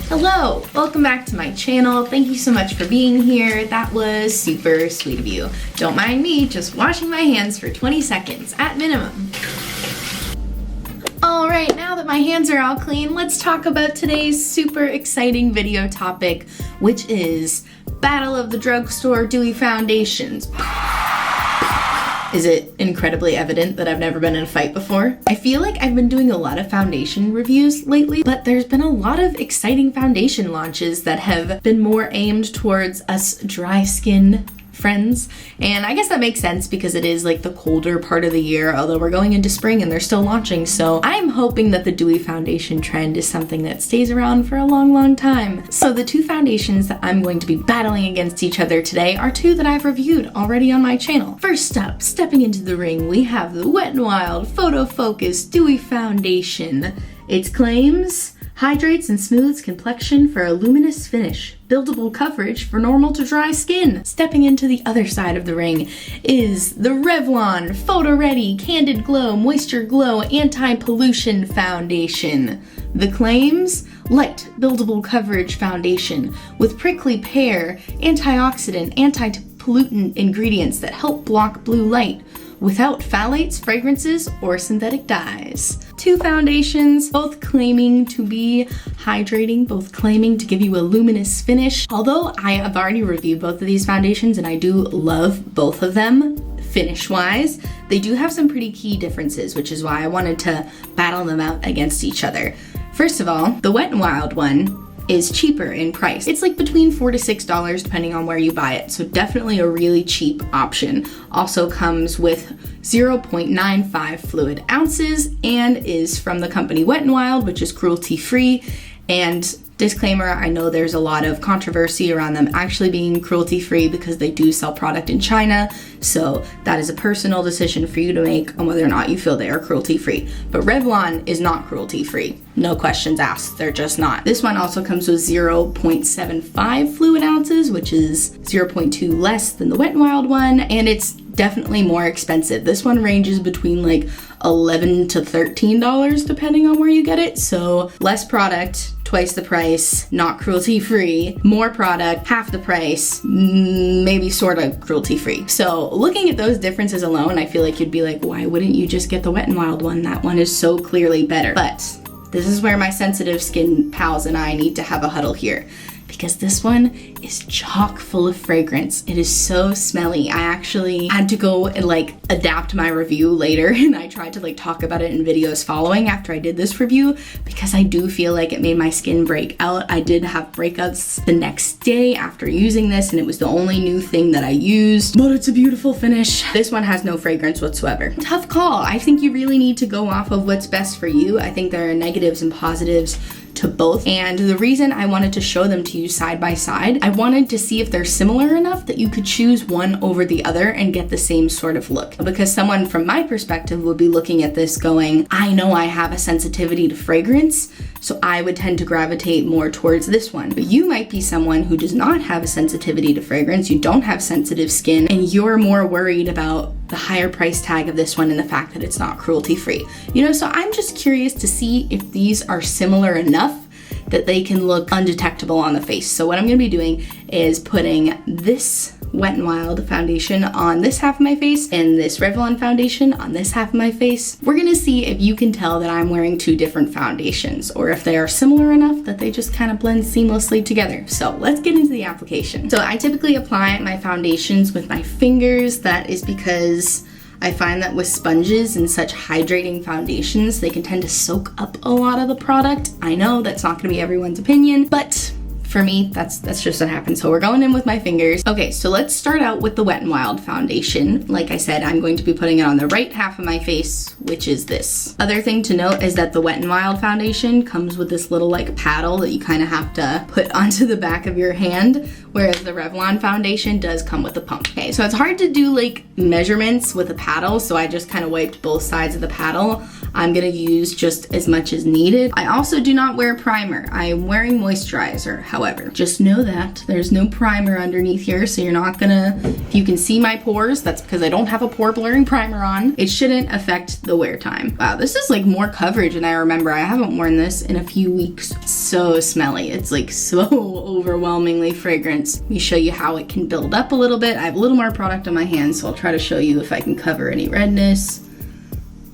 Hello, welcome back to my channel. Thank you so much for being here. That was super sweet of you. Don't mind me just washing my hands for 20 seconds at minimum. All right, now that my hands are all clean, let's talk about today's super exciting video topic, which is Battle of the Drugstore Dewy Foundations. Is it incredibly evident that I've never been in a fight before? I feel like I've been doing a lot of foundation reviews lately, but there's been a lot of exciting foundation launches that have been more aimed towards us dry skin friends. And I guess that makes sense because it is like the colder part of the year, although we're going into spring and they're still launching. So I'm hoping that the dewy foundation trend is something that stays around for a long time. So the two foundations that I'm going to be battling against each other today are two that I've reviewed already on my channel. First up, stepping into the ring, we have the Wet n Wild Photofocus Dewy Foundation. It claims hydrates and smooths complexion for a luminous finish. Buildable coverage for normal to dry skin. Stepping into the other side of the ring is the Revlon Photo Ready Candid Glow Moisture Glow Anti-Pollution Foundation. The claims: light, buildable coverage foundation with prickly pear, antioxidant, anti-pollutant ingredients that help block blue light, without phthalates, fragrances, or synthetic dyes. Two foundations, both claiming to be hydrating, both claiming to give you a luminous finish. Although I have already reviewed both of these foundations and I do love both of them finish-wise, they do have some pretty key differences, which is why I wanted to battle them out against each other. First of all, the Wet n Wild one is cheaper in price. It's like between $4 to $6 depending on where you buy it, so definitely a really cheap option. Also comes with 0.95 fluid ounces and is from the company Wet n Wild, which is cruelty-free. And disclaimer, I know there's a lot of controversy around them actually being cruelty-free because they do sell product in China, so that is a personal decision for you to make on whether or not you feel they are cruelty-free. But Revlon is not cruelty-free. No questions asked, they're just not. This one also comes with 0.75 fluid ounces, which is 0.2 less than the Wet n Wild one, and it's definitely more expensive. This one ranges between like $11 to $13 depending on where you get it, so less product, twice the price, not cruelty-free, more product, half the price, maybe sort of cruelty-free. So looking at those differences alone, I feel like you'd be like, why wouldn't you just get the Wet n Wild one? That one is so clearly better. But this is where my sensitive skin pals and I need to have a huddle here, because this one is chock full of fragrance. It is so smelly. I actually had to go and like adapt my review later, and I tried to like talk about it in videos following after I did this review because I do feel like it made my skin break out. I did have breakouts the next day after using this, and it was the only new thing that I used, but it's a beautiful finish. This one has no fragrance whatsoever. Tough call. I think you really need to go off of what's best for you. I think there are negatives and positives to both, and the reason I wanted to show them to you side by side, I wanted to see if they're similar enough that you could choose one over the other and get the same sort of look. Because someone from my perspective would be looking at this going, I know I have a sensitivity to fragrance, so I would tend to gravitate more towards this one. But you might be someone who does not have a sensitivity to fragrance, you don't have sensitive skin, and you're more worried about the higher price tag of this one and the fact that it's not cruelty-free. You know, so I'm just curious to see if these are similar enough that they can look undetectable on the face. So what I'm gonna be doing is putting this Wet n Wild foundation on this half of my face and this Revlon foundation on this half of my face. We're gonna see if you can tell that I'm wearing two different foundations or if they are similar enough that they just kind of blend seamlessly together. So let's get into the application. So I typically apply my foundations with my fingers. That is because I find that with sponges and such hydrating foundations, they can tend to soak up a lot of the product. I know that's not gonna be everyone's opinion, but for me, that's just what happens. So we're going in with my fingers. Okay, so let's start out with the Wet n Wild foundation. Like I said, I'm going to be putting it on the right half of my face, which is this. Other thing to note is that the Wet n Wild foundation comes with this little like paddle that you kind of have to put onto the back of your hand, whereas the Revlon foundation does come with a pump. Okay, so it's hard to do like measurements with a paddle, so I just kind of wiped both sides of the paddle. I'm gonna use just as much as needed. I also do not wear primer. I am wearing moisturizer, however. Just know that there's no primer underneath here, so you're not gonna, if you can see my pores, that's because I don't have a pore blurring primer on. It shouldn't affect the wear time. Wow, this is like more coverage than I remember. I haven't worn this in a few weeks. It's so smelly. It's like so overwhelmingly fragrant. Let me show you how it can build up a little bit. I have a little more product on my hands, so I'll try to show you if I can cover any redness.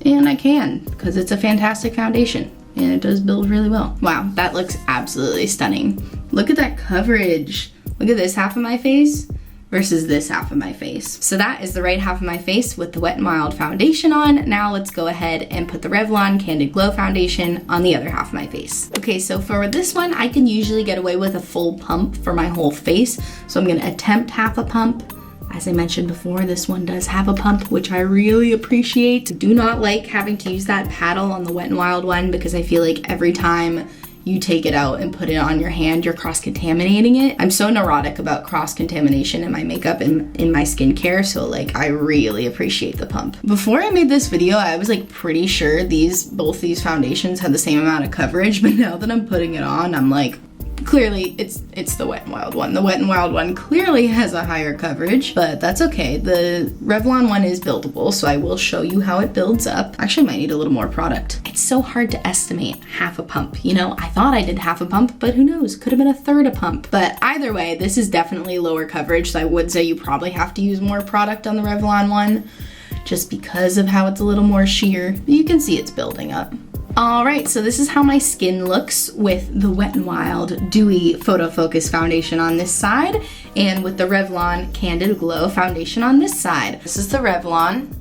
And I can, because it's a fantastic foundation and it does build really well. Wow, that looks absolutely stunning. Look at that coverage. Look at this half of my face versus this half of my face. So that is the right half of my face with the Wet n Wild foundation on. Now let's go ahead and put the Revlon Candid Glow Foundation on the other half of my face. Okay, so for this one, I can usually get away with a full pump for my whole face. So I'm gonna attempt half a pump. As I mentioned before, this one does have a pump, which I really appreciate. Do not like having to use that paddle on the Wet n Wild one because I feel like every time you take it out and put it on your hand, you're cross-contaminating it. I'm so neurotic about cross-contamination in my makeup and in my skincare, so like I really appreciate the pump. Before I made this video, I was like pretty sure both these foundations had the same amount of coverage, but now that I'm putting it on, I'm like, clearly it's the Wet n Wild one. The Wet n Wild one clearly has a higher coverage, but that's okay. The Revlon one is buildable, so I will show you how it builds up. Actually, I might need a little more product. It's so hard to estimate half a pump. You know, I thought I did half a pump, but who knows? Could have been a third a pump. But either way, this is definitely lower coverage, so I would say you probably have to use more product on the Revlon one, just because of how it's a little more sheer. But you can see it's building up. All right, so this is how my skin looks with the Wet n Wild Dewy Photofocus Foundation on this side and with the Revlon Candid Glow Foundation on this side. This is the Revlon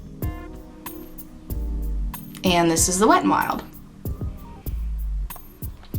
and this is the Wet n Wild.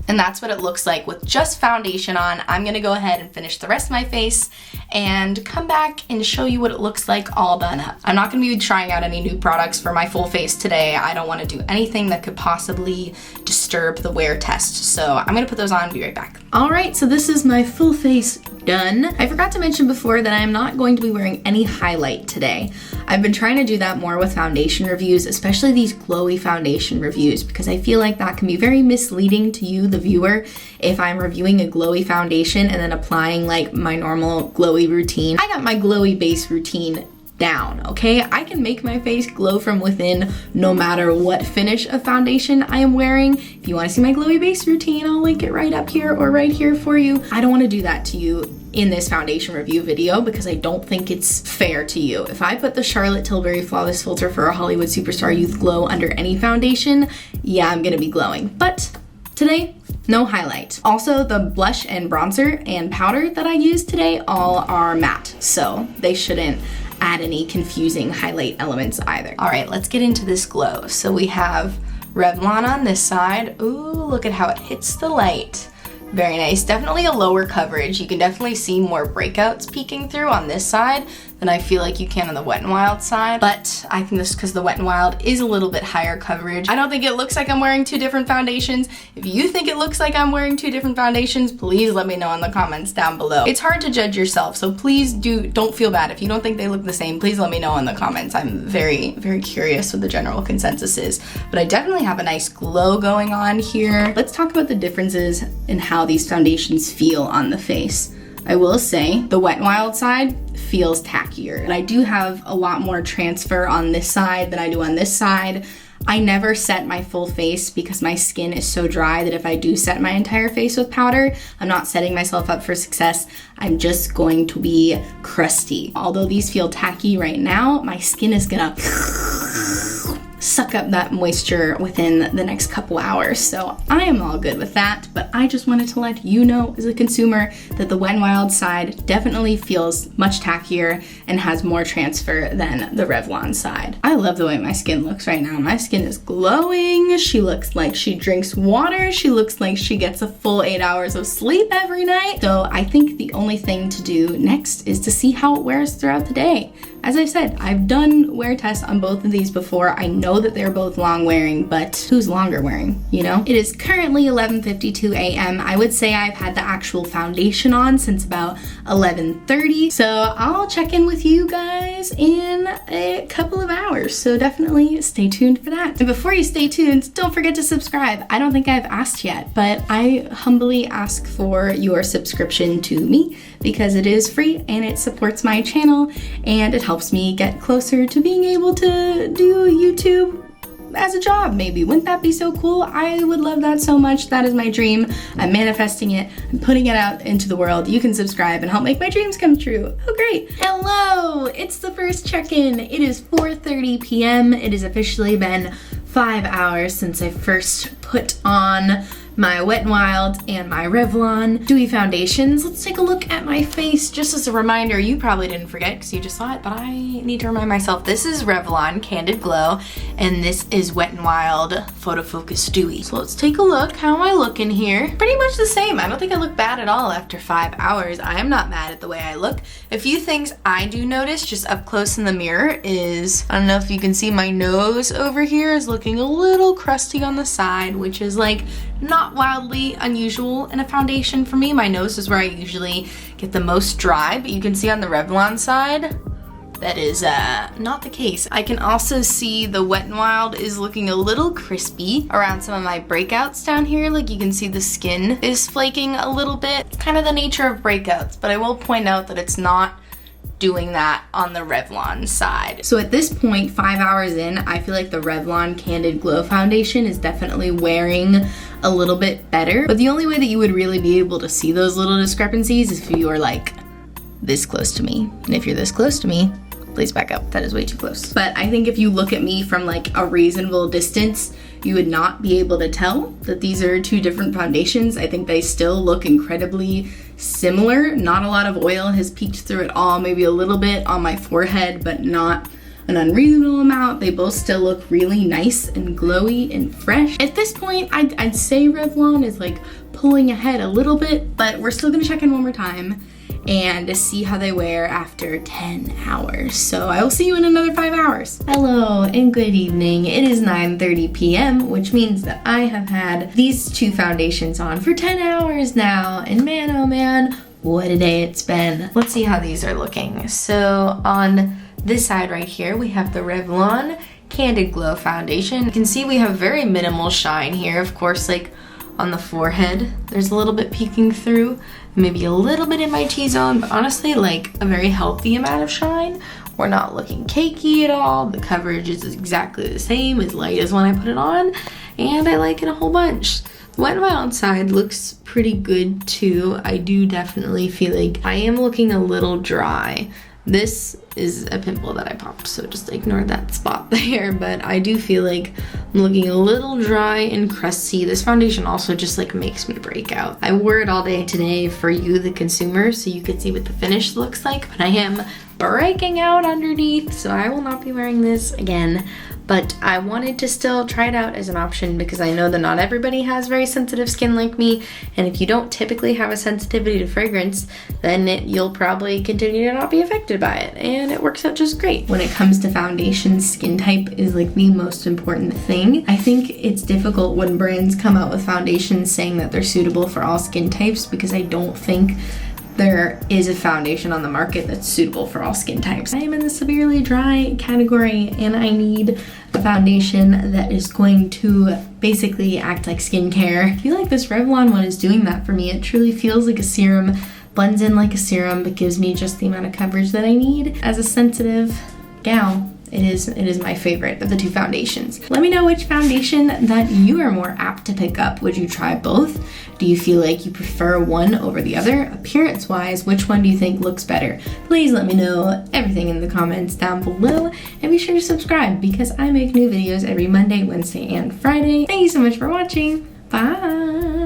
And that's what it looks like with just foundation on. I'm gonna go ahead and finish the rest of my face and come back and show you what it looks like all done up. I'm not gonna be trying out any new products for my full face today. I don't wanna do anything that could possibly disturb the wear test. So I'm gonna put those on and be right back. All right, so this is my full face done. I forgot to mention before that I'm not going to be wearing any highlight today. I've been trying to do that more with foundation reviews, especially these glowy foundation reviews, because I feel like that can be very misleading to you, the viewer, if I'm reviewing a glowy foundation and then applying like my normal glowy routine. I got my glowy base routine down, okay? I can make my face glow from within no matter what finish of foundation I am wearing. If you want to see my glowy base routine, I'll link it right up here or right here for you. I don't want to do that to you in this foundation review video because I don't think it's fair to you. If I put the Charlotte Tilbury Flawless Filter for a Hollywood Superstar Youth Glow under any foundation, yeah, I'm gonna be glowing. But today, no highlight. Also, the blush and bronzer and powder that I used today all are matte, so they shouldn't add any confusing highlight elements either. All right, let's get into this glow. So we have Revlon on this side. Ooh, look at how it hits the light. Very nice. Definitely a lower coverage. You can definitely see more breakouts peeking through on this side than I feel like you can on the Wet n Wild side. But I think this is because the Wet n Wild is a little bit higher coverage. I don't think it looks like I'm wearing two different foundations. If you think it looks like I'm wearing two different foundations, please let me know in the comments down below. It's hard to judge yourself, so please don't feel bad. If you don't think they look the same, please let me know in the comments. I'm very, very curious what the general consensus is. But I definitely have a nice glow going on here. Let's talk about the differences in how these foundations feel on the face. I will say the Wet n Wild side feels tackier. And I do have a lot more transfer on this side than I do on this side. I never set my full face because my skin is so dry that if I do set my entire face with powder, I'm not setting myself up for success. I'm just going to be crusty. Although these feel tacky right now, my skin is gonna suck up that moisture within the next couple hours. So I am all good with that, but I just wanted to let you know as a consumer that the Wet n Wild side definitely feels much tackier and has more transfer than the Revlon side. I love the way my skin looks right now. My skin is glowing. She looks like she drinks water. She looks like she gets a full 8 hours of sleep every night. So I think the only thing to do next is to see how it wears throughout the day. as I said, I've done wear tests on both of these before. I know that they're both long wearing, but who's longer wearing, you know? It is currently 11:52 a.m. I would say I've had the actual foundation on since about 11:30. So I'll check in with you guys in a couple of hours. So definitely stay tuned for that. And before you stay tuned, don't forget to subscribe. I don't think I've asked yet, but I humbly ask for your subscription to me because it is free and it supports my channel and it helps me get closer to being able to do YouTube as a job, maybe. Wouldn't that be so cool? I would love that so much. That is my dream. I'm manifesting it. I'm putting it out into the world. You can subscribe and help make my dreams come true. Oh, great. Hello, it's the first check-in. It is 4:30 p.m. It has officially been 5 hours since I first put on my Wet n Wild and my Revlon Dewy foundations. Let's take a look at my face just as a reminder. You probably didn't forget because you just saw it, but I need to remind myself. This is Revlon Candid Glow and this is Wet n Wild Photofocus Dewy. So let's take a look. How am I looking here? Pretty much the same. I don't think I look bad at all after 5 hours. I am not mad at the way I look. A few things I do notice just up close in the mirror is, I don't know if you can see my nose over here is looking a little crusty on the side, which is like not wildly unusual in a foundation for me. My nose is where I usually get the most dry, but you can see on the Revlon side, that is not the case. I can also see the Wet n Wild is looking a little crispy around some of my breakouts down here. Like you can see the skin is flaking a little bit. It's kind of the nature of breakouts, but I will point out that it's not doing that on the Revlon side. So at this point, 5 hours in, I feel like the Revlon Candid Glow Foundation is definitely wearing a little bit better. But the only way that you would really be able to see those little discrepancies is if you are like this close to me. And if you're this close to me, please back up. That is way too close. But I think if you look at me from like a reasonable distance, you would not be able to tell that these are two different foundations. I think they still look incredibly similar. Not a lot of oil has peeked through at all, maybe a little bit on my forehead, but not an unreasonable amount. They both still look really nice and glowy and fresh. At this point, I'd say Revlon is like pulling ahead a little bit, but we're still gonna check in one more time and see how they wear after 10 hours. So I will see you in another 5 hours. Hello and good evening. It is 9:30 p.m., which means that I have had these two foundations on for 10 hours now. And man, oh man, what a day it's been. Let's see how these are looking. So on this side right here, we have the Revlon Candid Glow Foundation. You can see we have very minimal shine here. Of course, like on the forehead, there's a little bit peeking through, maybe a little bit in my T-zone, but honestly, like a very healthy amount of shine. We're not looking cakey at all. The coverage is exactly the same, as light as when I put it on, and I like it a whole bunch. The Wet n Wild side looks pretty good too. I do definitely feel like I am looking a little dry. This is a pimple that I popped, so just ignore that spot there, but I do feel like I'm looking a little dry and crusty. This foundation also just like makes me break out. I wore it all day today for you, the consumer, so you could see what the finish looks like, but I am breaking out underneath, so I will not be wearing this again. But I wanted to still try it out as an option because I know that not everybody has very sensitive skin like me, and if you don't typically have a sensitivity to fragrance, then you'll probably continue to not be affected by it, and it works out just great. When it comes to foundation, skin type is like the most important thing. I think it's difficult when brands come out with foundations saying that they're suitable for all skin types, because I don't think there is a foundation on the market that's suitable for all skin types. I am in the severely dry category and I need a foundation that is going to basically act like skincare. I feel like this Revlon one is doing that for me. It truly feels like a serum, blends in like a serum, but gives me just the amount of coverage that I need. As a sensitive gal, it is my favorite of the two foundations. Let me know which foundation that you are more apt to pick up. Would you try both? Do you feel like you prefer one over the other? Appearance-wise, which one do you think looks better? Please let me know everything in the comments down below, and be sure to subscribe because I make new videos every Monday, Wednesday, and Friday. Thank you so much for watching. Bye!